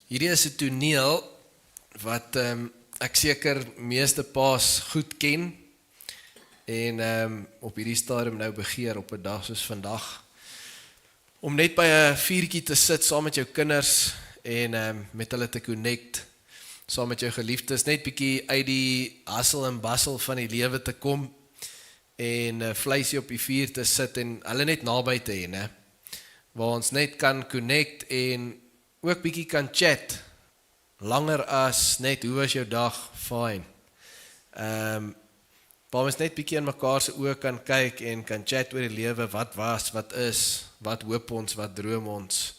Hierdie is 'n toneel wat ek seker meeste paas goed ken en op hierdie stadium nou begeer op 'n dag soos vandag om net by 'n vuurtjie te sit saam met jou kinders en met hulle te connect, saam met jou geliefdes, net bietjie uit die hustle en bustle van die lewe te kom en vleisie op die vuur te sit en hulle net naby te hê, né? Waar ons net kan connect en ook bietjie kan chat, langer as net, hoe was jou dag? Fine. Waar ons net bietjie in mekaar se oë kan kyk en kan chat oor die lewe, wat was, wat is, wat hoop ons, wat droom ons,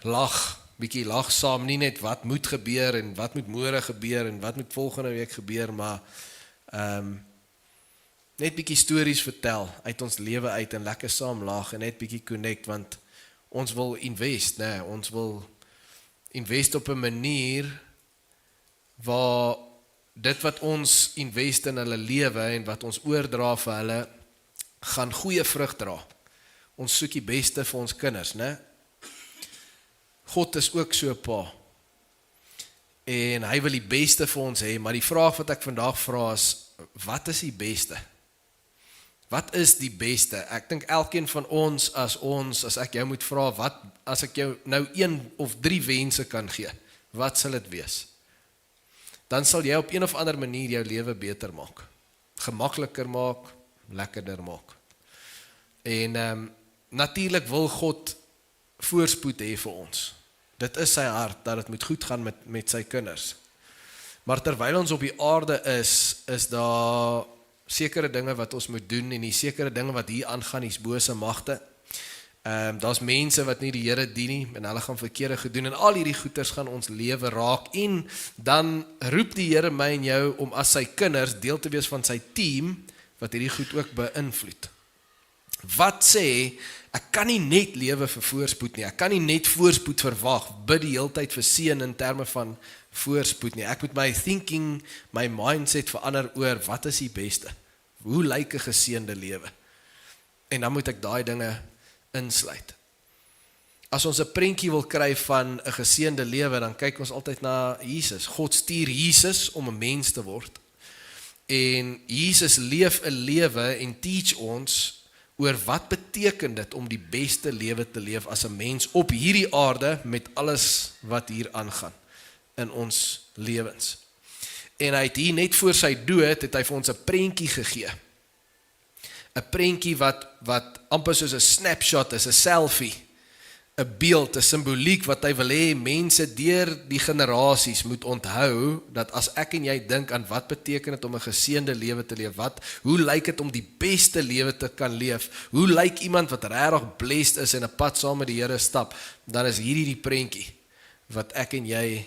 lag, bietjie lag saam, nie net wat moet gebeur en wat moet môre gebeur en wat moet volgende week gebeur, maar net bietjie stories vertel uit ons lewe uit en lekker saam lag en net bietjie connect, want ons wil invest, né? Ons wil invest op 'n manier waar dit wat ons invest in hulle lewe en wat ons oordra vir hulle, gaan goeie vrug dra. Ons soek die beste vir ons kinders, né? God is ook so 'n pa. En hy wil die beste vir ons hê, maar die vraag wat ek vandag vra is, wat is die beste? Wat is die beste? Ek dink elkeen van ons, as ek jou moet vra, wat as ek jou nou 1 of 3 wense kan gee, wat sal dit wees? Dan sal jy op een of ander manier jou lewe beter maak, gemakliker maak, lekkerder maak. En natuurlik wil God voorspoed hê vir ons. Dit is sy hart, dat het moet goed gaan met sy kinders. Maar terwyl ons op die aarde is daar sekere dinge wat ons moet doen en die sekere dinge wat hier aangaan, die bose magte. Daar's mense wat nie die Here dien nie en hulle gaan verkeerde gedoen en al hierdie goeters gaan ons lewe raak en dan roep die Here my en jou om as sy kinders deel te wees van sy team wat hierdie goed ook beïnvloed. Wat sê, ek kan nie net lewe vir voorspoed nie, ek kan nie net voorspoed verwag, bid die heeltyd vir seën in terme van voorspoed nie. Ek moet my thinking, my mindset verander oor wat is die beste? Hoe lyk 'n geseënde lewe? En dan moet ek daai dinge insluit. As ons 'n prentjie wil kry van 'n geseënde lewe, dan kyk ons altyd na Jesus. God stuur Jesus om 'n mens te word. En Jesus leef 'n lewe en teach ons oor wat beteken dit om die beste lewe te leef as 'n mens op hierdie aarde met alles wat hier aangaan in ons lewens. En hy het hier net voor sy dood, het hy vir ons 'n prentjie gegee. 'n Prentjie wat amper soos 'n snapshot is, 'n selfie, 'n beeld, 'n simboliek wat hy wil hê mense deur die generasies moet onthou, dat as ek en jy dink aan wat beteken dit om 'n geseënde lewe te leef, hoe lyk dit om die beste lewe te kan leef, hoe lyk iemand wat regtig blessed is en 'n pad saam met die Here stap, dan is hierdie die prentjie wat ek en jy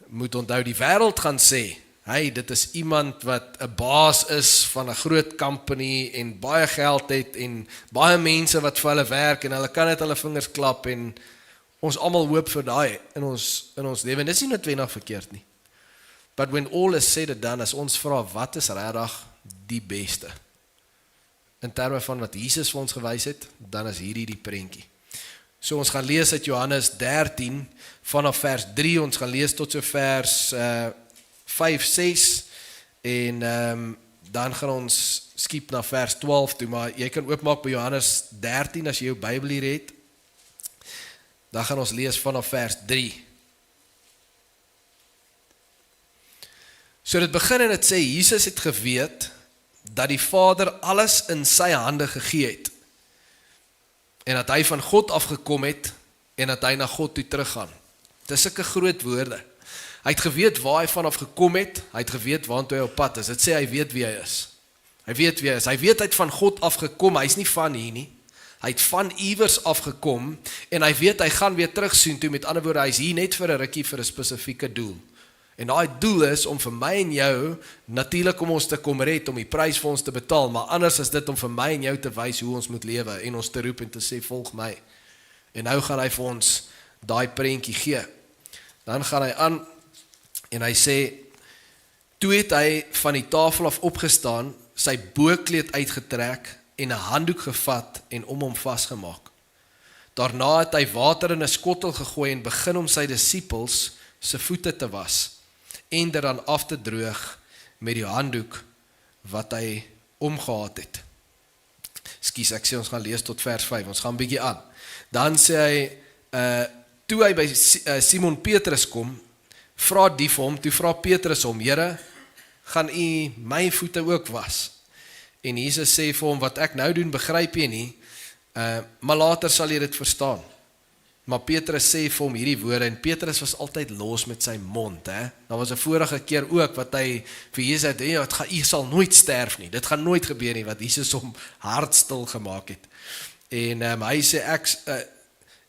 moet onthou. Die wêreld gaan sê, hey, dit is iemand wat 'n baas is van 'n groot company en baie geld het en baie mense wat vir hulle werk en hulle kan net hulle vingers klap en ons almal hoop vir daai in ons lewe. En dis nie noodwendig verkeerd nie. But when all is said and done, as ons vra wat is regtig die beste in terme van wat Jesus vir ons gewys het, dan is hierdie die prentjie. So ons gaan lees uit Johannes 13 vanaf vers 3, ons gaan lees tot so vers 5, 6 en dan gaan ons skiep na vers 12 toe, maar jy kan oopmaak by Johannes 13 as jy jou Bybel hier het. Dan gaan ons lees vanaf vers 3. So dit begin en dit sê, Jesus het geweet dat die Vader alles in sy hande gegee het en dat hy van God afgekom het en dat hy na God toe teruggaan. Dit is sulke groot woorde. Hy het geweet waar hy vanaf gekom het, hy het geweet waartoe hy op pad is. Dit sê hy weet wie hy is. Hy weet wie hy is. Hy weet hy het van God afgekom, hy is nie van hier nie. Hy het van iewers afgekom en hy weet hy gaan weer terug soontoe, met ander woorde, hy is hier net vir 'n rukkie vir 'n spesifieke doel. En daai doel is om vir my en jou, natuurlik om ons te kom red, om die prys vir ons te betaal, maar anders is dit om vir my en jou te wys hoe ons moet lewe en ons te roep en te sê, volg my. En nou gaan hy vir ons daai prentjie gee. Dan gaan hy aan en hy sê, toe het hy van die tafel af opgestaan, sy boekleed uitgetrek en 'n handdoek gevat en om hom vasgemaak. Daarna het hy water in 'n skottel gegooi en begin om sy disippels se voete te was en dit dan af te droog met die handdoek wat hy omgehad het. Ekskuus, ek sê ons gaan lees tot vers 5, ons gaan 'n bietjie aan. Dan sê hy, toe hy by Simon Petrus kom, vra die vir hom, toe vra Petrus hom, Here, gaan u my voete ook was? En Jesus sê vir hom, wat ek nou doen, begryp jy nie, maar later sal jy dit verstaan. Maar Petrus sê vir hom hierdie woorde, en Petrus was altyd los met sy mond. Daar was 'n vorige keer ook, wat hy vir Jesus het, jy sal nooit sterf nie, dit gaan nooit gebeur nie, wat Jesus hom hardstil gemaak het. En hy sê,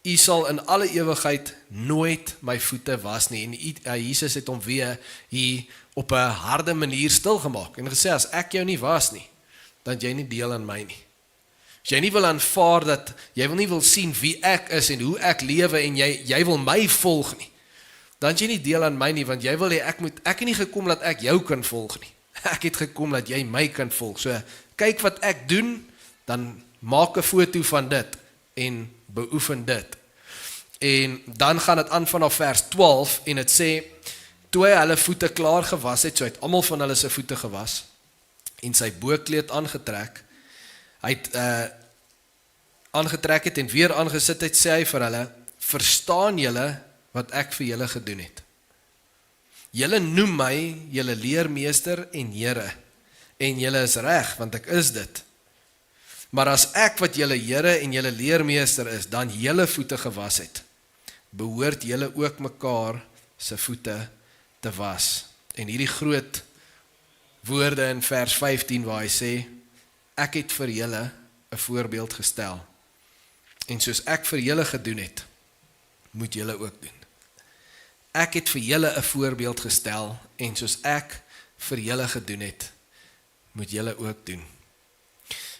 u sal in alle ewigheid nooit my voete was nie, en Jesus het hom weer hier op 'n harde manier stil gemaak, en gesê, as ek jou nie was nie, dan het jy nie deel aan my nie. As jy nie wil aanvaar dat, jy wil nie wil sien wie ek is en hoe ek lewe en jy wil my volg nie, dan het jy nie deel aan my nie, want jy wil hê ek het nie gekom dat ek jou kan volg nie. Ek het gekom dat jy my kan volg. So, kyk wat ek doen, dan maak 'n foto van dit en beoefen dit. En dan gaan dit aan vanaf vers 12 en dit sê, toe hy hulle voete klaar gewas het, so hy het almal van hulle se voete gewas en sy boekleed aangetrek, hy het aangetrek het en weer aangesit het, sê hy vir hulle, verstaan julle wat ek vir julle gedoen het? Julle noem my julle leermeester en Here, en julle is reg, want ek is dit. Maar as ek wat julle Here en julle leermeester is, dan julle voete gewas het, behoort julle ook mekaar se voete te was. En hierdie groot woorde in vers 15 waar hy sê, ek het vir julle 'n voorbeeld gestel. En soos ek vir julle gedoen het, moet julle ook doen. Ek het vir julle 'n voorbeeld gestel, en soos ek vir julle gedoen het, moet julle ook doen.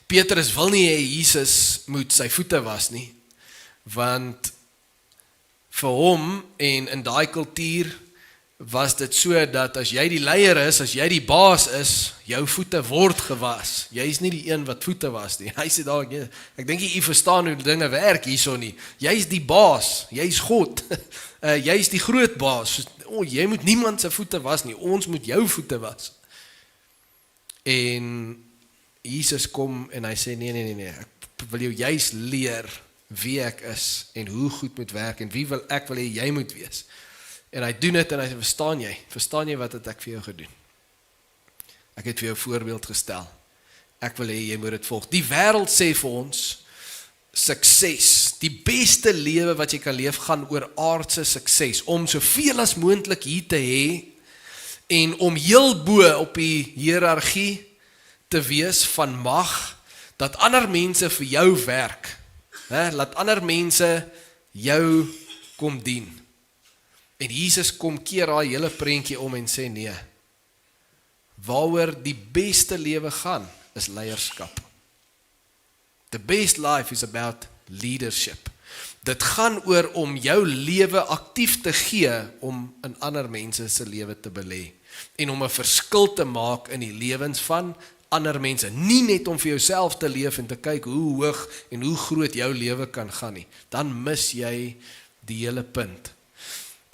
Petrus wil nie hê Jesus moet sy voete was nie, want vir hom en in daai kultuur was dit so dat as jy die leier is, as jy die baas is, jou voete word gewas. Jy is nie die een wat voete was nie. Hy sê daar, ek dink jy verstaan hoe dinge werk hierso nie. Jy is die baas, jy is God. Jy is die groot baas. Jy moet niemand se voete was nie, ons moet jou voete was. En Jesus kom en hy sê, nee, ek wil jou juist leer wie ek is en hoe goed moet werk en wie ek wil hê jy moet wees. En hy doen dit en hy sê, verstaan jy wat het ek vir jou gedoen? Ek het vir jou voorbeeld gestel. Ek wil hê jy moet dit volg. Die wêreld sê vir ons, sukses, die beste lewe wat jy kan leef, gaan oor aardse sukses, om soveel as moontlik hier te hê, en om heel bo op die hiërargie te wees van mag, dat ander mense vir jou werk, laat ander mense jou kom dien. En Jesus kom keer daai hele prentjie om en sê nee, waaroor die beste lewe gaan, is leierskap. The best life is about leadership. Dit gaan oor om jou lewe aktief te gee, om in ander mense se lewe te belê, en om 'n verskil te maak in die lewens van ander mense, nie net om vir jouself te leef en te kyk hoe hoog en hoe groot jou lewe kan gaan nie, dan mis jy die hele punt.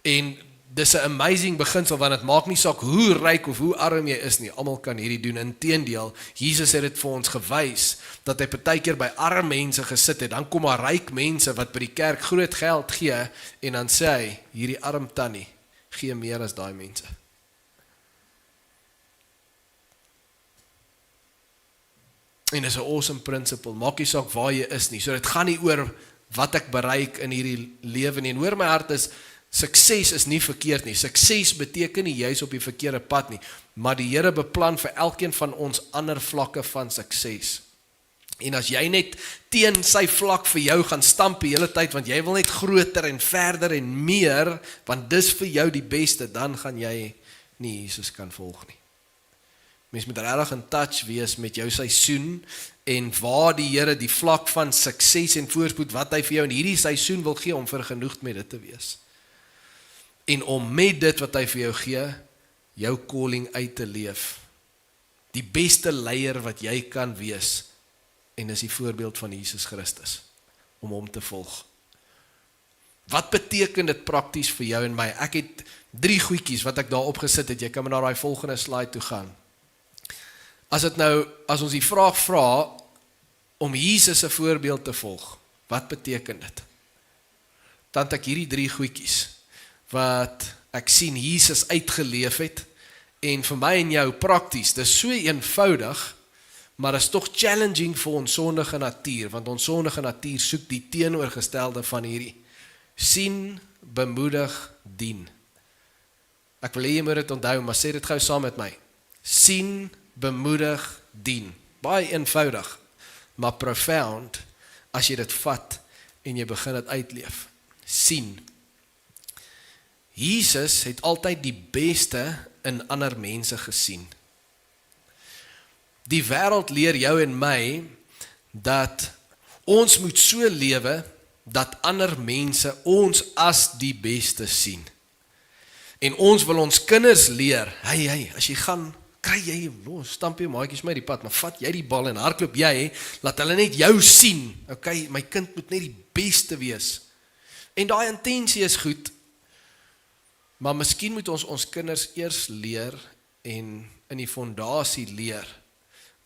En dis 'n amazing beginsel, want dit maak nie saak hoe ryk of hoe arm jy is nie, almal kan hierdie doen. Inteendeel, Jesus het dit vir ons gewys, dat hy partykeer by arm mense gesit het, dan kom daar ryk mense wat by die kerk groot geld gee, en dan sê hy, hierdie arm tannie, gee meer as daai mense. En dis 'n awesome principle, maak nie saak waar jy is nie, so dit gaan nie oor wat ek bereik in hierdie lewe nie, en hoor my hart is, sukses is nie verkeerd nie, sukses beteken nie juis op die verkeerde pad nie, maar die Here beplan vir elkeen van ons ander vlakke van sukses. En as jy net teen sy vlak vir jou gaan stamp die hele tyd, want jy wil net groter en verder en meer, want dis vir jou die beste, dan gaan jy nie Jesus kan volg nie. Mens moet regtig in touch wees met jou seisoen, en waar die Here die vlak van sukses en voorspoed, wat hy vir jou in hierdie seisoen wil gee, om vergenoegd met dit te wees. En om met dit wat hy vir jou gee, jou calling uit te leef. Die beste leier wat jy kan wees, en is die voorbeeld van Jesus Christus, om hom te volg. Wat beteken dit prakties vir jou en my? Ek het 3 goedjies wat ek daar opgesit het. Jy kan maar na daai volgende slide toe gaan. As ons die vraag vra om Jesus 'n voorbeeld te volg, wat beteken dit? Dan het ek hierdie 3 goedjies wat ek sien Jesus uitgeleef het en vir my en jou prakties, dis so eenvoudig, maar is tog challenging vir ons sondige natuur, want ons sondige natuur soek die teenoorgestelde van hierdie. Sien, bemoedig, dien. Ek wil hê jy moet dit onthou, maar sê dit gou saam met my. Sien, bemoedig, dien. Baie eenvoudig, maar profound as jy dit vat en jy begin dit uitleef. Sien. Jesus het altyd die beste in ander mense gesien. Die wêreld leer jou en my dat ons moet so lewe dat ander mense ons as die beste sien. En ons wil ons kinders leer, hey, as jy gaan, kry jy, stamp jy maatjies my die pad, maar vat jy die bal en hardloop jy, laat hulle net jou sien. Okay, my kind moet net die beste wees. En daai intensie is goed, maar miskien moet ons kinders eers leer en in die fondasie leer,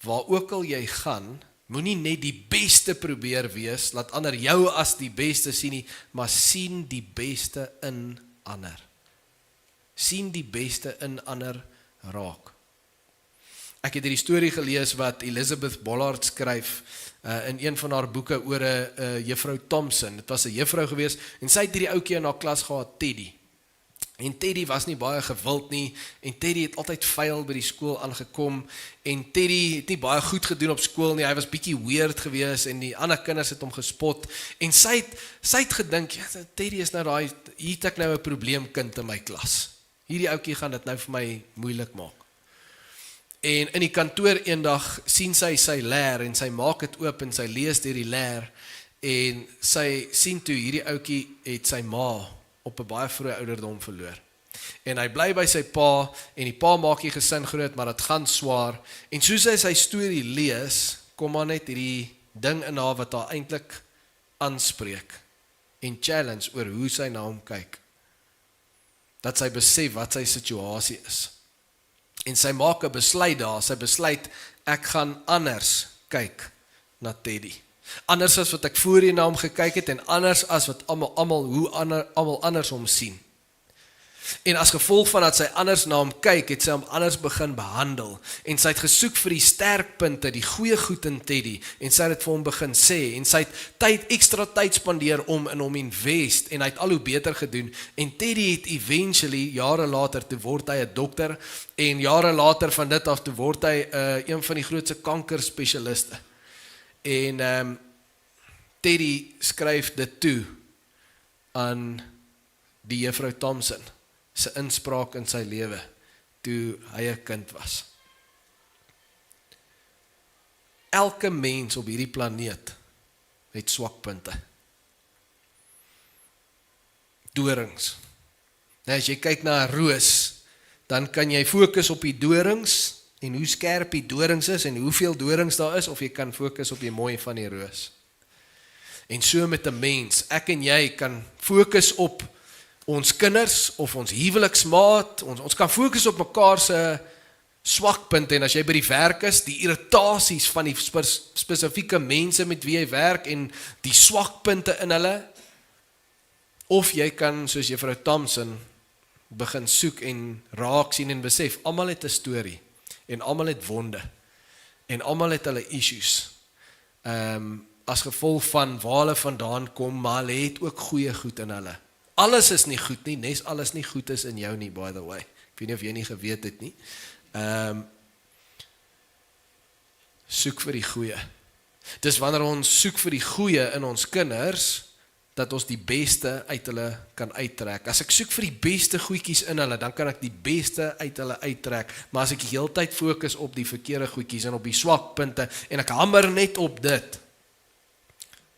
waar ook al jy gaan, moenie net die beste probeer wees, laat ander jou as die beste sien nie, maar sien die beste in ander. Sien die beste in ander raak. Ek het hierdie storie gelees wat Elizabeth Bollard skryf in een van haar boeke oor 'n juffrou Thompson. Dit was 'n juffrou gewees en sy het hierdie ouetjie in haar klas gehad, Teddy. En Teddy was nie baie gewild nie en Teddy het altyd vuil by die skool aangekom en Teddy het nie baie goed gedoen op skool nie. Hy was bietjie weird gewees en die ander kinders het hom gespot en sy het gedink, ja, Teddy is nou daai, hier het ek nou 'n probleemkind in my klas. Hierdie ouetjie gaan dit nou vir my moeilik maak. En in die kantoor eendag sien sy leer en sy maak dit oop en sy lees deur die leer en sy sien toe hierdie ouetjie het sy ma op 'n baie vroeë ouderdom verloor. En hy bly by sy pa en die pa maak die gesin groot, maar dit gaan swaar. En soos hy sy storie lees, kom maar net hierdie ding in haar wat haar eintlik aanspreek en challenge oor hoe sy na hom kyk. Dat sy besef wat sy situasie is. En sy maak 'n besluit daar, sy besluit, ek gaan anders kyk na Teddy. Anders as wat ek voorheen na hom gekyk het en anders as wat almal anders hom sien. En as gevolg van dat sy anders na hom kyk, het sy hom anders begin behandel. En sy het gesoek vir die sterkpunte, die goeie goed in Teddy, en sy het dit vir hom begin sê, en sy het extra tyd spandeer om in hom invest, en hy het al hoe beter gedoen, en Teddy het eventually, jare later, toe word hy 'n dokter, en jare later van dit af, toe word hy een van die grootste kankerspesialiste. En Teddy skryf dit toe aan die juffrou Thompson, sy inspraak in sy lewe, toe hy 'n kind was. Elke mens op hierdie planeet het swakpunte. Dorings. Nou as jy kyk na 'n roos, dan kan jy fokus op die dorings, en hoe skerp die dorings is, en hoeveel dorings daar is, of jy kan fokus op die mooi van die roos. En so met 'n mens, ek en jy kan fokus op ons kinders, of ons huweliksmaat, ons kan fokus op mekaar se swakpunte, en as jy by die werk is, die irritasies van die spesifieke mense met wie jy werk, en die swakpunte in hulle, of jy kan, soos juffrou Thompson, begin soek en raak sien en besef, almal het 'n storie, en almal het wonde, en almal het hulle issues, as gevolg van waar hulle vandaan kom, maar hulle het ook goeie goed in hulle. Alles is nie goed nie, nes alles nie goed is in jou nie, by the way. Ek weet nie of jy nie geweet het nie. Soek vir die goeie. Dis wanneer ons soek vir die goeie in ons kinders, dat ons die beste uit hulle kan uittrek. As ek soek vir die beste goedjies in hulle, dan kan ek die beste uit hulle uittrek. Maar as ek die hele tyd fokus op die verkeerde goedjies en op die swakpunte, en ek hamer net op dit,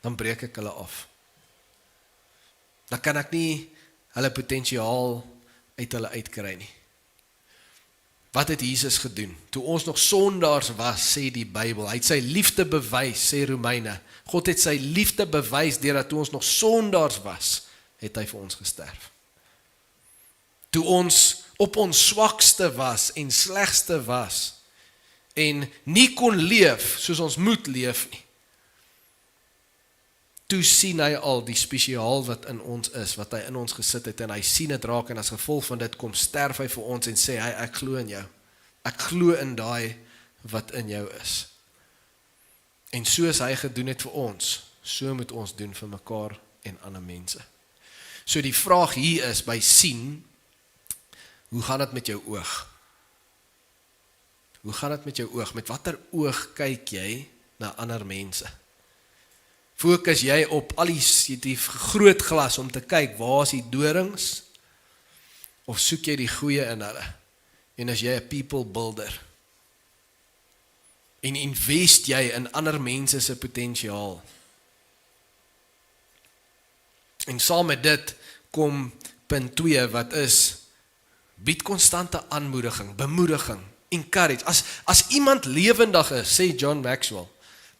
dan breek ek hulle af. Dan kan ek nie hulle potensiaal uit hulle uitkry nie. Wat het Jesus gedoen? Toe ons nog sondaars was, sê die Bybel, hy het sy liefde bewys, sê Romeine. God het sy liefde bewys, deurdat toe ons nog sondaars was, het hy vir ons gesterf. Toe ons op ons swakste was en slegste was en nie kon leef soos ons moet leef nie. Toe sien hy al die spesiaal wat in ons is, wat hy in ons gesit het en hy sien dit raak en as gevolg van dit kom sterf hy vir ons en sê hy, ek glo in jou. Ek glo in daai wat in jou is. En soos hy gedoen het vir ons, so moet ons doen vir mekaar en ander mense. So die vraag hier is by sien, hoe gaan dit met jou oog? Hoe gaan dit met jou oog? Met watter oog kyk jy na ander mense? Fokus jy op al die groot glas om te kyk, waar is die dorings? Of soek jy die goeie in hulle? En as jy 'n people builder? En invest jy in ander mense se potensiaal? En saam met dit kom punt 2 wat is, bied konstante aanmoediging, bemoediging, encourage. As iemand lewendig is, sê John Maxwell,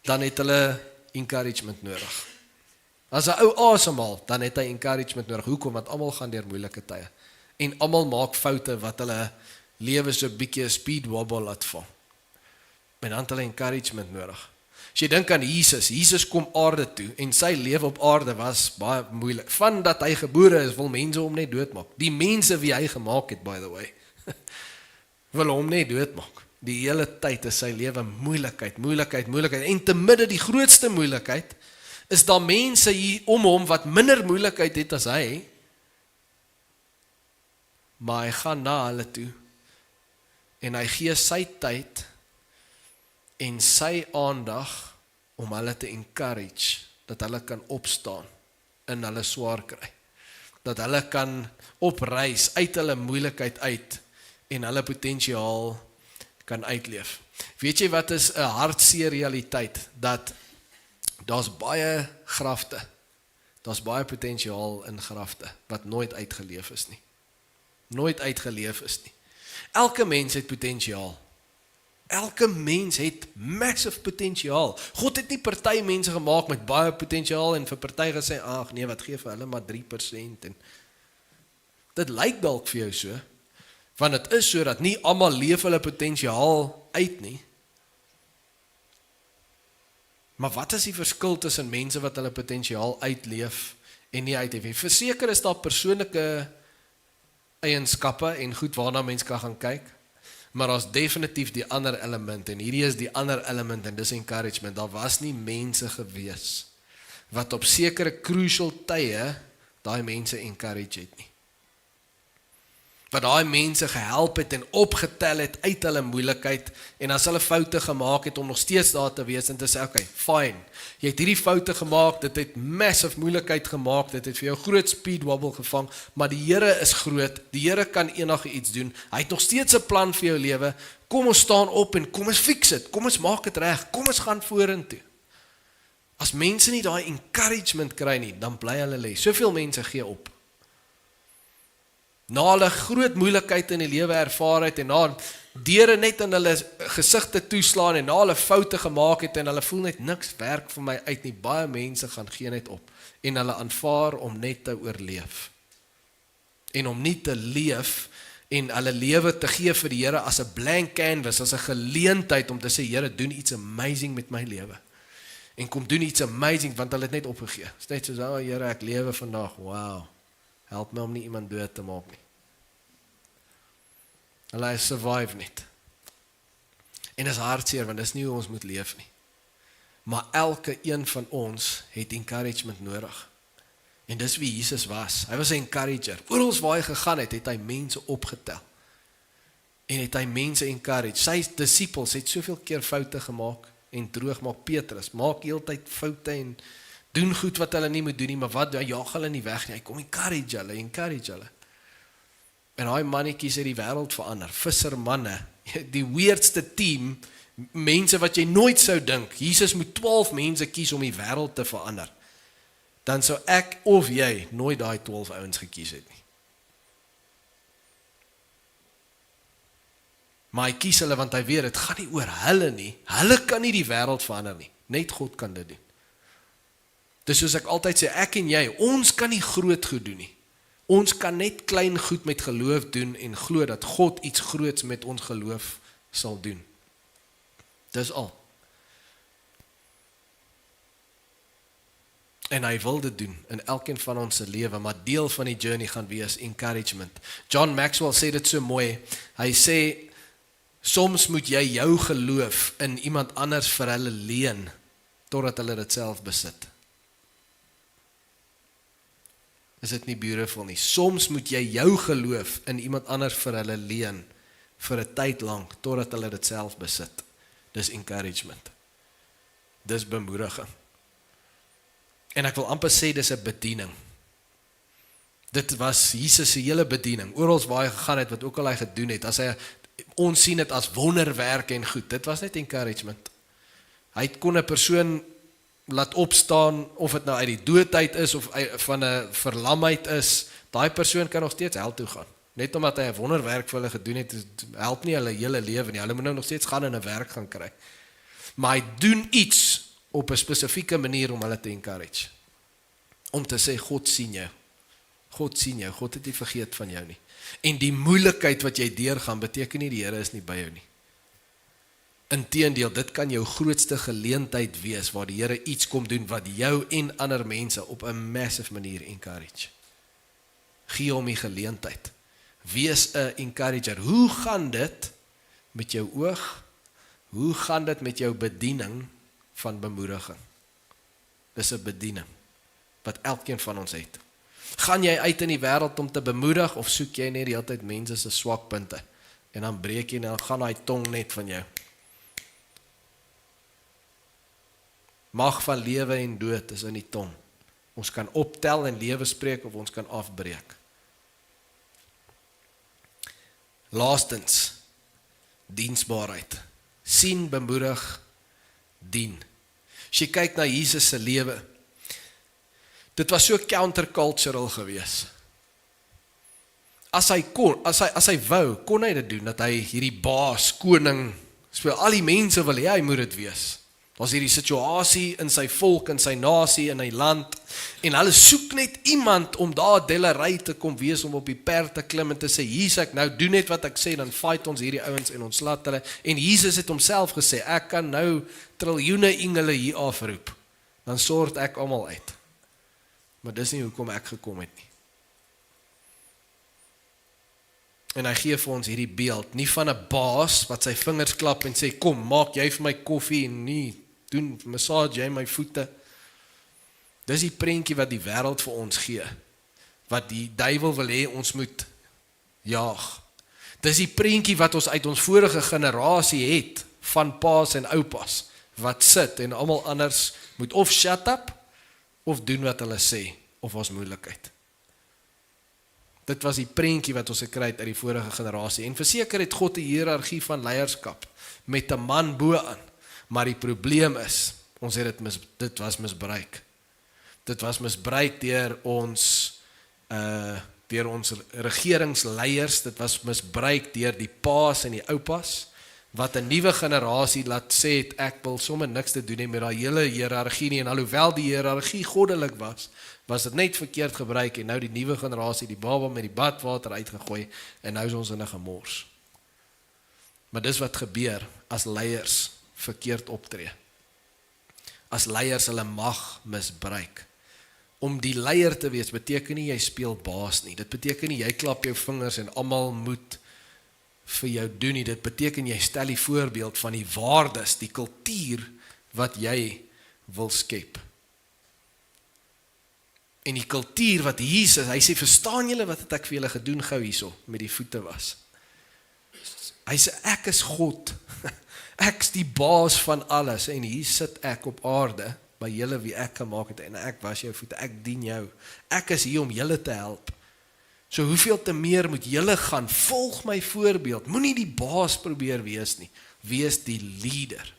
dan het hulle encouragement nodig. As 'n ou asemhaal, dan het hy encouragement nodig. Hoekom? Want almal gaan deur moeilike tye. En almal maak foute wat hulle lewe so 'n bietjie 'n speed wobble laat val. En dan het hulle encouragement nodig. As jy dink aan Jesus kom aarde toe en sy lewe op aarde was baie moeilik. Van dat hy gebore is, wil mense hom net doodmaak. Die mense wie hy gemaak het, by the way, wil hom net doodmaak. Die hele tyd is sy lewe moeilikheid. En te midde die grootste moeilikheid, is daar mense hier om hom wat minder moeilikheid het as hy, maar hy gaan na hulle toe, en hy gee sy tyd, en sy aandag, om hulle te encourage, dat hulle kan opstaan, in hulle swaar kry, dat hulle kan opreis, uit hulle moeilikheid uit, en hulle potensiaal kan uitleef. Weet jy wat is 'n hartseer realiteit? Dat daar's baie grafte, daar's baie potensiaal in grafte, wat nooit uitgeleef is nie. Nooit uitgeleef is nie. Elke mens het potensiaal. Elke mens het massive potensiaal. God het nie party mense gemaak met baie potensiaal en vir party gesê, ag nee, wat gee vir hulle maar 3% en dit lyk dalk vir jou so, want dit is so dat nie almal leef hulle potensiaal uit nie. Maar wat is die verskil tussen mense wat hulle potensiaal uitleef en nie uitleef nie? Verseker is daar persoonlike eienskappe en goed waarna mens kan gaan kyk, maar daar's definitief die ander element, en hierdie is die ander element, en dis encouragement. Daar was nie mense gewees wat op sekere crucial tye daai mense encourage het nie. Wat daai mense gehelp het en opgetel het uit hulle moeilikheid, en as hulle foute gemaak het om nog steeds daar te wees en te sê, okay, fine, jy het hierdie foute gemaak, dit het massive moeilikheid gemaak, dit het vir jou groot speed wobble gevang, maar die Here is groot, die Here kan enige iets doen, hy het nog steeds 'n plan vir jou lewe, kom ons staan op en kom ons fix dit, kom ons maak dit reg, kom ons gaan vorentoe. As mense nie daai encouragement kry nie, dan bly hulle lê. Soveel mense gee op. Na hulle groot moeilikheid in die lewe ervaar het en na deure net in hulle gesigte toeslaan en na hulle foute gemaak het en hulle voel net niks werk vir my uit nie, baie mense gaan gee net op en hulle aanvaar om net te oorleef en om nie te leef en hulle lewe te gee vir die Here as 'n blank canvas, as 'n geleentheid om te sê, Here, doen iets amazing met my lewe en kom doen iets amazing, want hulle het net opgegee. Dit is net soos, oh Here, ek lewe vandag, wow, help my om nie iemand dood te maak nie. Hulle survive net. En dis hartseer, want dis nie hoe ons moet leef nie. Maar elke een van ons het encouragement nodig. En dis wie Jesus was. Hy was 'n encourager. Oral waar hy gegaan het, het hy mense opgetel. En het hy mense encourage. Sy disippels het soveel keer foute gemaak en droog maak. Petrus maak heeltyd foute en doen goed wat hulle nie moet doen nie, maar wat, hy jaag hulle nie weg nie. Hy kom encourage hulle. En daai mannetjies het die wêreld verander. Vissermanne, die weirdste team, mense wat jy nooit sou dink. Jesus moet 12 mense kies om die wêreld te verander. Dan sou ek of jy nooit daai 12 ouens gekies het nie. Maar hy kies hulle want hy weet, dit gaan nie oor hulle nie. Hulle kan nie die wêreld verander nie. Net God kan dit doen. Dis soos ek altyd sê, ek en jy, ons kan nie groot goed doen nie. Ons kan net klein goed met geloof doen en glo dat God iets groots met ons geloof sal doen. Dis al. En hy wil dit doen in elkeen van ons se lewe, maar deel van die journey gaan wees encouragement. John Maxwell sê dit so mooi. Hy sê, soms moet jy jou geloof in iemand anders vir hulle leen, totdat hulle dit self besit. Is dit nie beautiful nie? Soms moet jy jou geloof in iemand anders vir hulle leen, vir 'n tyd lank, totdat hulle dit self besit. Dis encouragement. Dis bemoediging. En ek wil amper sê, dis 'n bediening. Dit was Jesus se hele bediening, oral waar hy gegaan het, wat ook al hy gedoen het, as hy, ons sien dit as wonderwerke en goed, dit was net encouragement. Hy kon 'n persoon laat opstaan, of het nou uit die doodheid is, of van 'n verlamheid is, daai persoon kan nog steeds hel toe gaan. Net omdat hy 'n wonderwerk vir hulle gedoen het, help nie hulle hele lewe nie, hulle moet nou nog steeds gaan en 'n werk gaan kry. Maar hy doen iets op 'n spesifieke manier om hulle te encourage. Om te sê, God sien jou. God sien jou, God het nie vergeet van jou nie. En die moeilikheid wat jy deurgaan, beteken nie die Here is nie by jou nie. Inteendeel, dit kan jou grootste geleentheid wees, waar die Here iets kom doen, wat jou en ander mense op 'n massive manier encourage. Gee hom die geleentheid. Wees 'n encourager. Hoe gaan dit met jou oog? Hoe gaan dit met jou bediening van bemoediging? Dis 'n bediening, wat elkeen van ons het. Gaan jy uit in die wêreld om te bemoedig, of soek jy net die hele tyd mense se swakpunte, en dan breek jy en dan gaan daai tong net van jou. Mag van lewe en dood is in die tong. Ons kan optel en lewe spreek, of ons kan afbreek. Laastens, diensbaarheid. Sien, bemoedig, dien. As jy kyk na Jesus se lewe, dit was so countercultural gewees. As hy wou, kon hy dit doen, dat hy hierdie baas, koning, speel, al die mense wil hy moet dit wees. Was hierdie situasie in sy volk, in sy nasie, in sy land, en hulle soek net iemand om daar dellery te kom wees, om op die perd te klim en te sê, Jesus, ek nou doen net wat ek sê, dan fight ons hierdie ouens en ons laat hulle, en Jesus het homself gesê, ek kan nou triljoene engele hier afroep, dan sort ek almal uit. Maar dis nie hoekom ek gekom het nie. En hy gee vir ons hierdie beeld, nie van 'n baas wat sy vingers klap en sê, kom, maak jy vir my koffie en nie, doen massage jy my voete. Dis die prentjie wat die wêreld vir ons gee, wat die duiwel wil hê ons moet jaag. Dis die prentjie wat ons uit ons vorige generasie het, van paas en oupas, wat sit en almal anders moet of shut up, of doen wat hulle sê, of ons moeilikheid. Dit was die prentjie wat ons gekry het uit die vorige generasie. En verseker het God 'n hiërargie van leierskap, met 'n man bo aan. Maar die probleem is, ons het dit was misbruik. Dit was misbruik deur ons regeringsleiers, dit was misbruik deur die paas en die oupas, wat 'n nuwe generasie laat sê het, ek wil sommer niks te doen hê met daai hele hiërargie nie, en alhoewel die hiërargie goddelik was dit net verkeerd gebruik, en nou die nuwe generasie, die baba met die badwater uitgegooi, en nou is ons in 'n gemors. Maar dis wat gebeur as leiers verkeerd optree. As leiers hulle mag misbruik. Om die leier te wees beteken nie jy speel baas nie. Dit beteken nie jy klap jou vingers en almal moet vir jou doen nie. Dit beteken jy stel die voorbeeld van die waardes, die kultuur wat jy wil skep. En die kultuur wat Jesus, hy sê, verstaan julle wat het ek vir julle gedoen gou hierso met die voete was? Hy sê, ek is God. Ek is die baas van alles, en hier sit ek op aarde, by julle wie ek gemaak het, en ek was jou voete, ek dien jou. Ek is hier om julle te help. So hoeveel te meer moet julle gaan, volg my voorbeeld, moenie die baas probeer wees nie, wees die leader.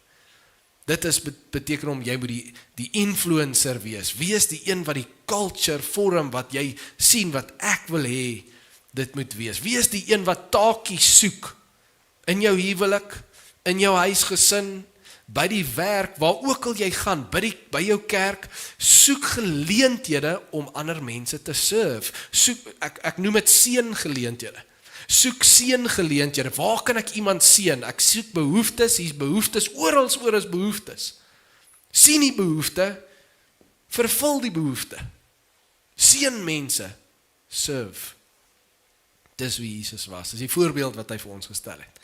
Dit is beteken om jy moet die influencer wees die een wat die culture vorm, wat jy sien, wat ek wil hê, dit moet wees die een wat taakies soek, in jou huwelik, in jou huisgesin, by die werk, waar ook al jy gaan, by jou kerk, soek geleenthede om ander mense te serve. Ek noem dit seëngeleenthede. Soek seëngeleenthede. Waar kan ek iemand seën? Ek soek behoeftes, hier's behoeftes, oral is behoeftes. Sien die behoefte, vervul die behoefte. Seën mense, serve. Dis wie Jesus was. Dis die voorbeeld wat hy vir ons gestel het.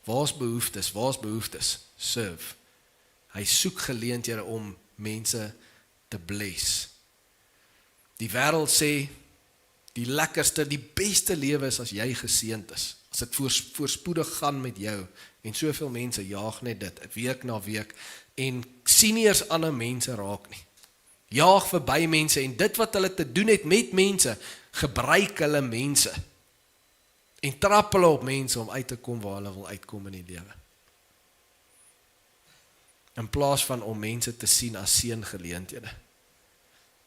Waar's behoeftes? Serve. Hy soek geleenthede om mense te bless. Die wêreld sê, die lekkerste, die beste lewe is as jy geseënd is. As dit voorspoedig gaan met jou. En soveel mense jaag net dit, week na week. En sien nie eers ander mense raak nie. Jaag verby mense en dit wat hulle te doen het met mense, gebruik hulle mense. En trap hulle op mense om uit te kom waar hulle wil uitkom in die lewe. In plaas van om mense te sien as seëngeleenthede.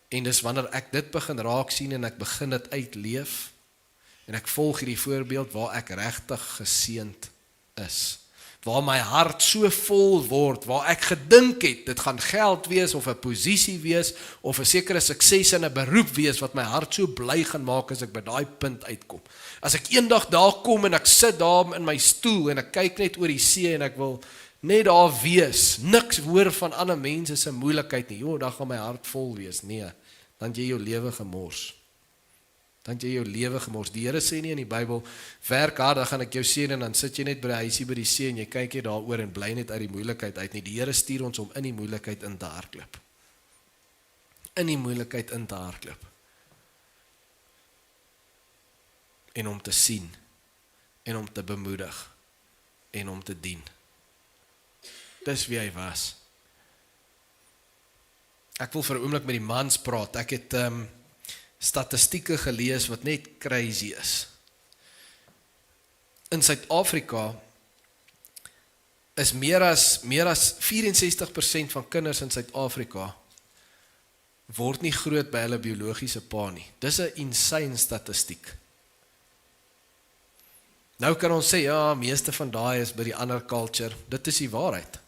En dis wanneer ek dit begin raak sien en ek begin dit uitleef, en ek volg hierdie voorbeeld waar ek regtig geseënd is. Waar my hart so vol word, waar ek gedink het, dit gaan geld wees, of 'n posisie wees, of 'n sekere sukses in 'n beroep wees, wat my hart so bly gaan maak as ek by daai punt uitkom. As ek eendag daar kom en ek sit daar in my stoel, en ek kyk net oor die see, en ek wil net daar wees, niks hoor van ander mense se moeilikheid nie, dan gaan my hart vol wees. Nee, dan het jy jou lewe gemors. Die Here sê nie in die Bybel, werk hard, dan gaan ek jou seën, en dan sit jy net by die huisie by die see, en jy kyk jy daaroor en bly net uit die moeilikheid uit nie. Die Here stuur ons om in die moeilikheid in te hardloop. En om te sien, en om te bemoedig, en om te dien. Dis wie hy was. Ek wil vir 'n oomblik met die mans praat. Ek het statistieke gelees wat net crazy is. In Suid-Afrika is meer as 64% van kinders in Suid-Afrika word nie groot by hulle biologiese pa nie. Dis 'n insane statistiek. Nou kan ons sê, ja, meeste van daai is by die ander culture. Dit is die waarheid.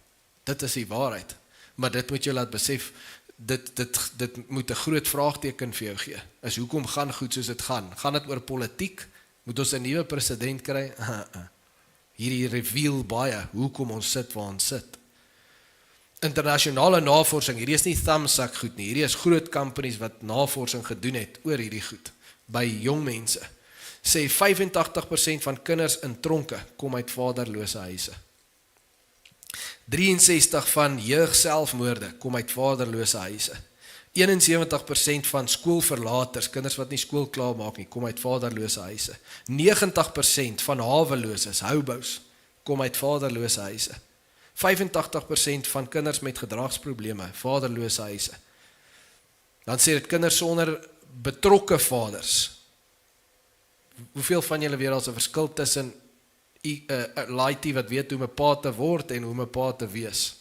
Maar dit moet jy laat besef, dit moet 'n groot vraagteken vir jou gee. Is hoekom gaan goed soos dit gaan? Gaan dit oor politiek? Moet ons 'n nuwe president kry? Hierdie reveal baie hoekom ons sit waar ons sit. Internasionale navorsing, hierdie is nie thumbsuck goed nie. Hierdie is groot companies wat navorsing gedoen het oor hierdie goed by jong mense. Sê 85% van kinders in tronke kom uit vaderlose huise. 63% van jeugselfmoorde kom uit vaderlose huise. 71% van skoolverlaters, kinders wat nie skool klaar maak nie, kom uit vaderlose huise. 90% van haweloses, hobos, kom uit vaderlose huise. 85% van kinders met gedragsprobleme, vaderlose huise. Dan sê dit kinders sonder betrokke vaders. Hoeveel van julle weet, as 'n verskil tussen laaitie wat weet hoe om 'n pa te word en hoe om 'n pa te wees?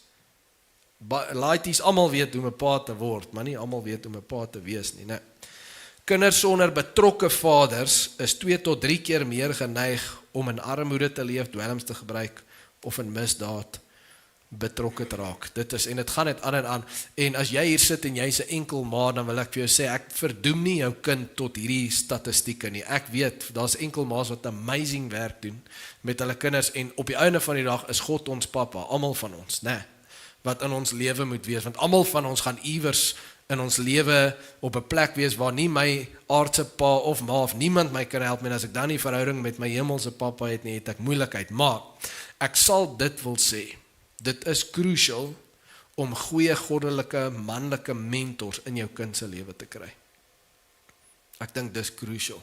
Laaities almal weet hoe om 'n pa te word, maar nie almal weet hoe om 'n pa te wees nie. Kinders sonder betrokke vaders is 2 tot 3 keer meer geneig om in armoede te leef, dwelms te gebruik of in misdaad betrokke te raak. En dit gaan net aan en aan. En as jy hier sit en jy's 'n enkel ma, dan wil ek vir jou sê, ek verdoem nie jou kind tot hierdie statistieke nie. Ek weet, daar's enkel ma's wat amazing werk doen met hulle kinders, en op die einde van die dag is God ons pappa, almal van ons, wat in ons lewe moet wees, want almal van ons gaan iewers in ons lewe op 'n plek wees waar nie my aardse pa of ma of niemand my kan help, en as ek dan nie verhouding met my hemelse pappa het nie, het ek moeilikheid. Maar ek sal dit wil sê, dit is crucial om goeie goddelike manlike mentors in jou kind se lewe te kry. Ek dink dis crucial.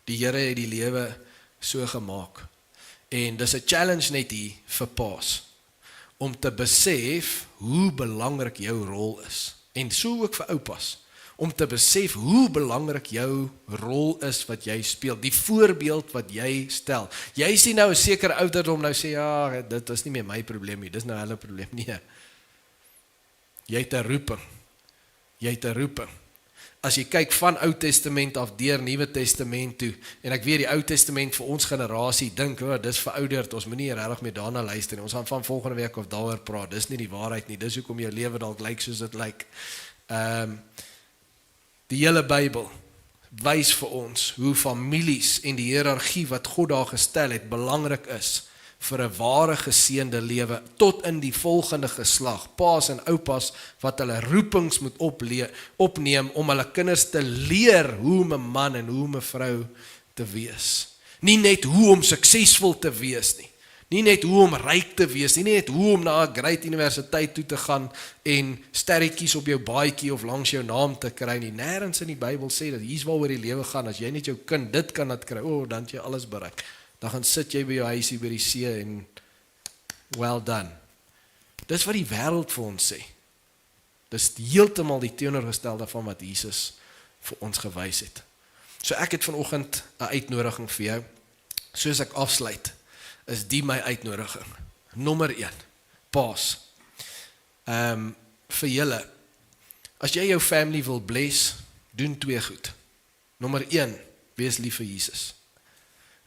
Die Here het die lewe so gemaak. En dis 'n challenge net hier vir pa's, om te besef hoe belangrik jou rol is. En so ook vir oupas, om te besef hoe belangrik jou rol is wat jy speel, die voorbeeld wat jy stel. Jy sien nou 'n sekere ouderdom, nou sê, ja, dit is nie meer my probleem nie, dis nou hulle probleem. Nee, jy het 'n roeping. as jy kyk van Ou Testament af deur Nuwe Testament toe, en ek weet die Ou Testament vir ons generasie dink, dis verouderd, ons moenie regtig meer daarna luister nie, ons gaan van volgende week of daaroor praat, dis nie die waarheid nie, dis hoekom jou lewe dalk lyk soos dit lyk. Die hele Bybel wys vir ons hoe families en die hiërargie wat God daar gestel het, belangrik is vir 'n ware geseënde lewe, tot in die volgende geslag, paas en oupas, wat hulle roepings moet opneem, om hulle kinders te leer hoe om 'n man en hoe om 'n vrou te wees. Nie net hoe om suksesvol te wees nie, nie net hoe om ryk te wees, nie net hoe om na 'n great universiteit toe te gaan, en sterretjies op jou baadjie of langs jou naam te kry nie. Nêrens in die Bybel sê dat hier's waaroor die lewe gaan, as jy net jou kind dit kan laat kry, dan het jy alles bereik. Dan gaan sit jy by jou huisie by die see en well done. Dis wat die wêreld vir ons sê. Dis heeltemal die teenoorgestelde van wat Jesus vir ons gewys het. So ek het vanoggend 'n uitnodiging vir jou. Soos ek afsluit, is die my uitnodiging. Nommer 1, paas. Vir julle, as jy jou family wil bless, doen 2 goed. Nommer 1, wees lief vir Jesus.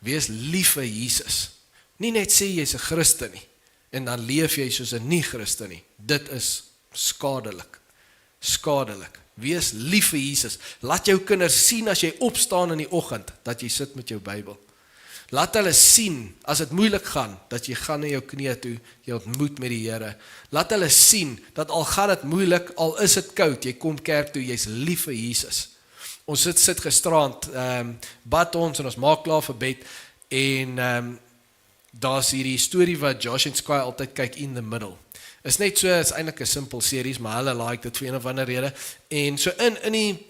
Wees lief vir Jesus. Nie net sê jy's 'n Christen nie, en dan leef jy soos 'n nie-Christen nie. Dit is skadelik. Skadelik. Wees lief vir Jesus. Laat jou kinders sien as jy opstaan in die oggend, dat jy sit met jou Bybel. Laat hulle sien, as dit moeilik gaan, dat jy gaan na jou knieë toe, jy ontmoet met die Here. Laat hulle sien, dat al gaan dit moeilik, al is dit koud, jy kom kerk toe, jy's lief vir Jesus. Ons sit gisterand, bad ons en ons maak klaar vir bed, en daar's hierdie storie wat Josh en Sky altyd kyk, In the Middle. Is net so, is eintlik 'n simpel series, maar hulle like dit vir een of ander rede. En so in die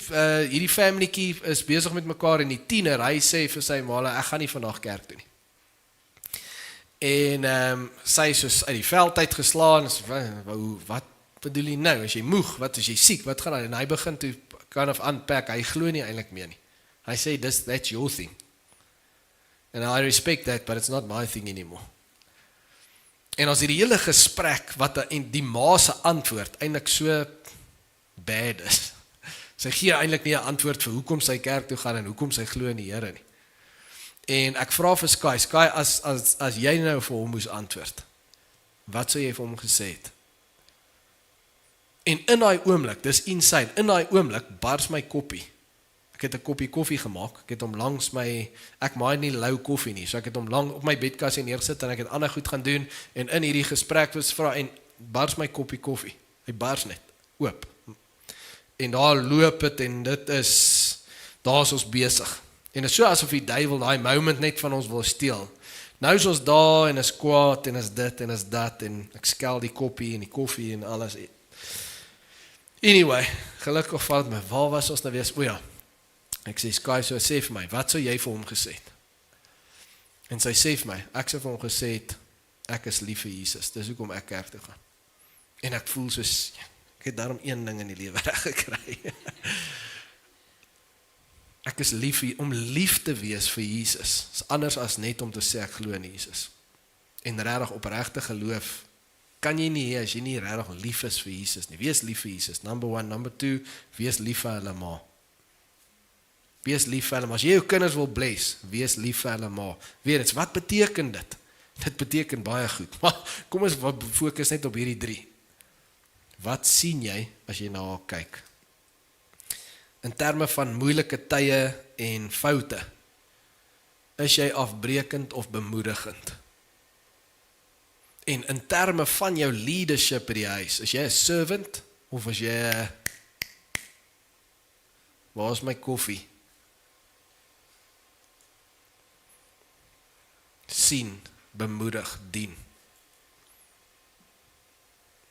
hierdie familytjie is besig met mekaar, en die tiener, hy sê vir sy ma, ek gaan nie vandag kerk toe nie. En sy is soos uit die veld uit geslaan, wat bedoel jy nou? As jy moeg, wat as jy siek, wat gaan hy? En hy begin toe kind of unpack, hy glo nie eintlik meer nie. Hy sê, that's your thing. And I respect that, but it's not my thing anymore. En as hierdie hele gesprek, wat die ma se antwoord eintlik so bad is. Sy gee eintlik nie 'n antwoord vir hoekom sy kerk toe gaan en hoekom sy glo in die Here nie. En ek vra vir Sky, as jy nou vir hom moes antwoord, wat sou jy vir hom gesê het? En in daai oomblik, dis insane, in daai oomblik bars my koppie. Ek het 'n koppie koffie gemaak, ek het hom langs my, ek maak nie lou koffie nie, so ek het hom lang op my bedkassie neergesit en ek het ander goed gaan doen, en in hierdie gesprek was vra, en bars my koppie koffie, hy bars net, oop. En daar loop het, en dit is, daar is ons besig. En dit is so asof die duiwel daai moment net van ons wil steel. Nou is ons daar, en is kwaad, en is dit, en is dat, en ek skel die koppie, en die koffie, en alles. Anyway, gelukkig val het my, waar was ons nou wees? O ja, ek sê, Sky, so sê vir my, wat sou jy vir hom gesê het? En sy sê vir my, ek sou vir hom gesê het, ek is lief vir Jesus, dis hoekom ek kerk toe gaan. En ek voel soos, ek het daarom een ding in die lewe reg gekry. Ek is lief om lief te wees vir Jesus, is anders as net om te sê ek glo in Jesus. En regtig opregte geloof, kan jy nie hê as jy nie regtig lief is vir Jesus nie. Wees lief vir Jesus, number 1, number 2, wees lief vir hulle ma. Wees lief vir hulle ma. As jy jou kinders wil bless, wees lief vir hulle ma. Weet eens, wat beteken dit? Dit beteken baie goed, maar kom ons fokus net op hierdie 3. Wat sien jy as jy na haar kyk? In terme van moeilike tye en foute, is jy afbreekend of bemoedigend? En in terme van jou leadership by die huis, is jy 'n servant, of is jy, waar is my koffie? Sien, bemoedig, dien.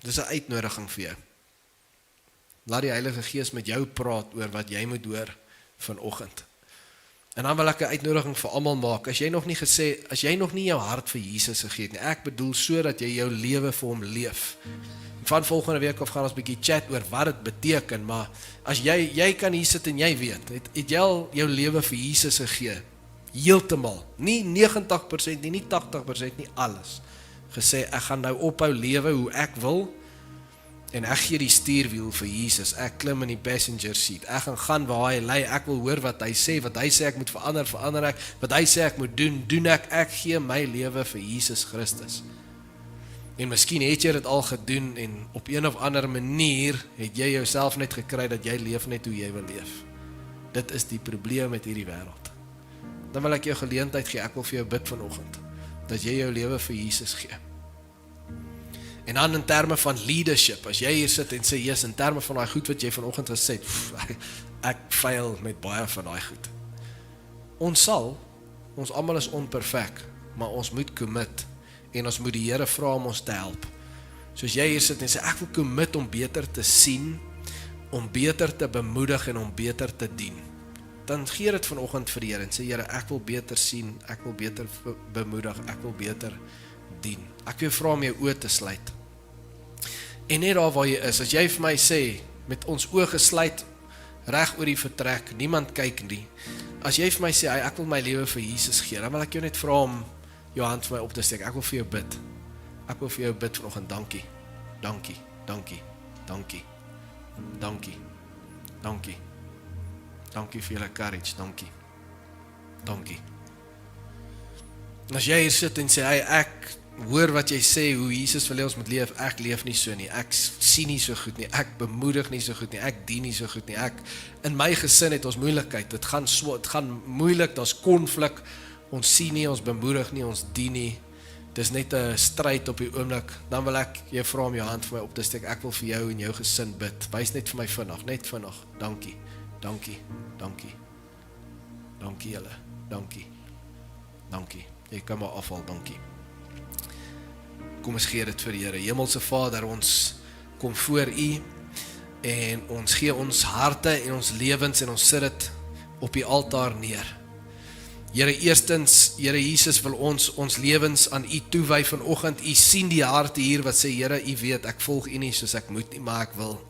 Dis 'n uitnodiging vir jou. Laat die Heilige Gees met jou praat oor wat jy moet hoor vanoggend. En dan wil ek 'n uitnodiging vir almal maak. As jy nog nie jou hart vir Jesus gegee het nie, ek bedoel sodat jy jou lewe vir hom leef. Van volgende week af gaan ons 'n bietjie chat oor wat dit beteken, maar as jy kan hier sit en jy weet, het jy al jou lewe vir Jesus gegee, heeltemal, nie 90% nie, nie 80%, nie alles, gesê, ek gaan nou ophou lewe hoe ek wil, En ek gee die stuurwiel vir Jesus, ek klim in die passenger seat, ek gaan waar hy lei, ek wil hoor wat hy sê ek moet verander ek, wat hy sê ek moet doen ek gee my lewe vir Jesus Christus. En miskien het jy dit al gedoen, en op een of ander manier, het jy jouself net gekry, dat jy leef net hoe jy wil leef. Dit is die probleem met hierdie wêreld. Dan wil ek jou geleentheid gee, ek wil vir jou bid vanoggend, dat jy jou lewe vir Jesus gee. En dan in terme van leadership, as jy hier sit en sê, yes, in terme van daai goed wat jy vanoggend gesê het, ek fail met baie van daai goed. Ons almal is onperfek, maar ons moet commit, en ons moet die Here vra om ons te help. Soos jy hier sit en sê, ek wil commit om beter te sien, om beter te bemoedig en om beter te dien. Dan gee dit vanoggend vir die Here en sê, Here, ek wil beter sien, ek wil beter bemoedig, ek wil beter dien. Ek wil vra om jou oë te sluit. En net daar waar jy is, as jy vir my sê, met ons oë gesluit, reg oor die vertrek, niemand kyk nie. As jy vir my sê, ek wil my lewe vir Jesus gee, dan wil ek jou net vra om jou hand vir my op te steek. Ek wil vir jou bid. Ek wil vir jou bid vanoggend. Dankie. Dankie. Dankie. Dankie. Dankie. Dankie. Dankie vir julle courage. Dankie. Dankie. En as jy hier sit en sê, ek hoor wat jy sê, hoe Jesus wil hê ons moet leef, ek leef nie so nie, ek sien nie so goed nie, ek bemoedig nie so goed nie, ek dien nie so goed nie, in my gesin het ons moeilikheid, dit gaan moeilik, daar's konflik, ons sien nie, ons bemoedig nie, ons dien nie, dis net 'n stryd op die oomblik, dan wil ek jou vra om jou hand vir my op te steek, ek wil vir jou en jou gesin bid, wys net vir my vinnig, net vinnig, dankie, dankie, dankie, dankie julle, dankie, dankie, jy kan maar afval, dankie. Kom ons gee dit vir die Here. Hemelse Vader, ons kom voor U en ons gee ons harte en ons lewens en ons sit dit op die altaar neer. Here, eerstens, Here Jesus wil ons lewens aan U toewy vanoggend. U sien die harte hier wat sê, Here, U weet, ek volg U nie soos ek moet nie, maar ek wil.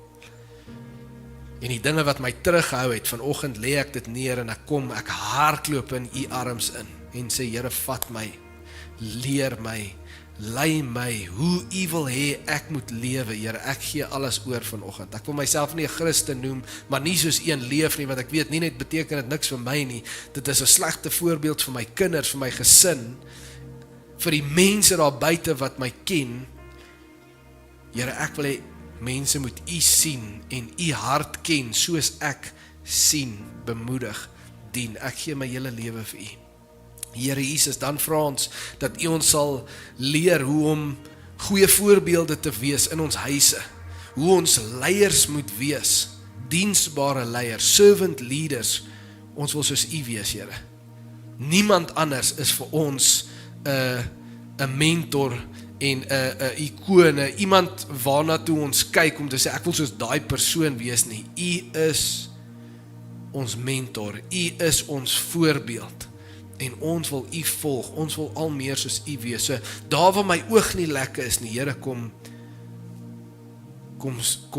En die dinge wat my terughou het, vanoggend lê ek dit neer en ek hardloop in U arms in en sê, Here, vat my, leer my, lei my, hoe U wil hê ek moet lewe, Here, ek gee alles oor vanoggend. Ek wil myself nie 'n Christen noem, maar nie soos een leef nie, want ek weet nie net beteken dit niks vir my nie. Dit is 'n slegte voorbeeld vir my kinders, vir my gesin, vir die mense daar buite wat my ken. Here, ek wil hê mense moet U sien en U hart ken, soos ek sien, bemoedig, dien. Ek gee my hele lewe vir U. Here Jesus, dan vra ons dat U ons sal leer hoe om goeie voorbeelde te wees in ons huise, hoe ons leiers moet wees, diensbare leiers, servant leaders. Ons wil soos U wees, Here. Niemand anders is vir ons 'n mentor en 'n ikoon, iemand waarna toe ons kyk om te sê ek wil soos daai persoon wees nie. U is ons mentor, U is ons voorbeeld. En ons wil U volg, ons wil al meer soos U wees. So, daar waar my oog nie lekker is nie, Here, kom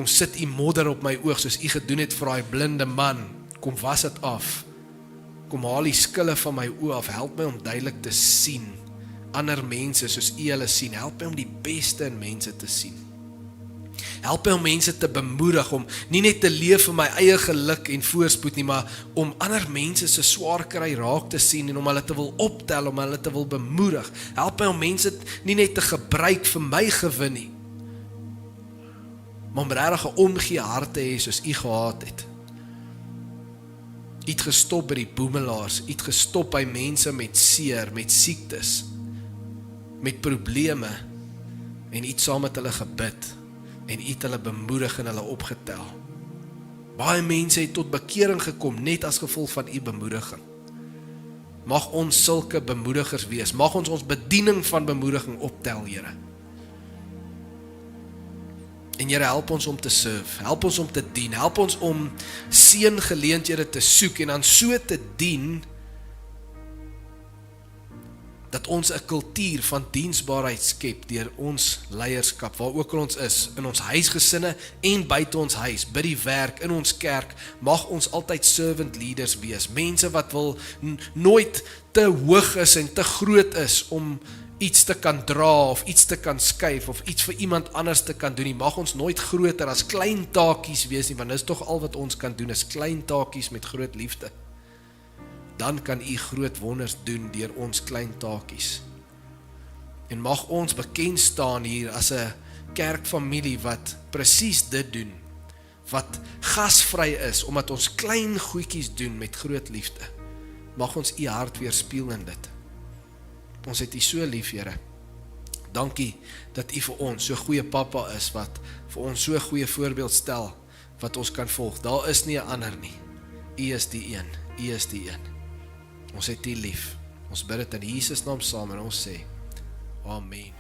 sit U modder op my oog, soos U gedoen het vir daai blinde man. Kom was dit af. Kom haal die skille van my oë af. Help my om duidelik te sien ander mense soos U hulle sien. Help my om die beste in mense te sien. Help my om mense te bemoedig, om nie net te leef vir my eie geluk en voorspoed nie, maar om ander mense se swaar kry raak te sien en om hulle te wil optel, om hulle te wil bemoedig. Help my om mense nie net te gebruik vir my gewin nie, maar om regtig 'n omgee hart te hê soos U gehad het. U het gestop by die boemelaars, U het gestop by mense met seer, met siektes, met probleme, en U het saam met hulle gebid, en U het hulle bemoedig en hulle opgetel. Baie mense het tot bekering gekom, net as gevolg van U bemoediging. Mag ons sulke bemoedigers wees, mag ons bediening van bemoediging optel, Here. En Here, help ons om te serve, help ons om te dien, help ons om seëngeleenthede te soek, en dan so te dien, dat ons 'n kultuur van diensbaarheid skep deur ons leierskap, waar ook al ons is, in ons huisgesinne en buite ons huis, by die werk, in ons kerk, mag ons altyd servant leaders wees, mense wat wil nooit te hoog is en te groot is om iets te kan dra, of iets te kan skuif, of iets vir iemand anders te kan doen nie. Mag ons nooit groter as klein taakies wees nie, want dis tog al wat ons kan doen, is klein taakies met groot liefde. Dan kan U groot wonders doen deur ons klein taakies. En mag ons bekend staan hier as 'n kerkfamilie wat presies dit doen, wat gasvry is, omdat ons klein goedjies doen met groot liefde. Mag ons U hart weerspieël in dit. Ons het U so lief, Here. Dankie dat U vir ons so goeie pappa is, wat vir ons so goeie voorbeeld stel, wat ons kan volg. Daar is nie 'n ander nie. U is die een, U is die een. Ons het U lief. Ons bid dit in Jesus naam saam en ons sê, Amen.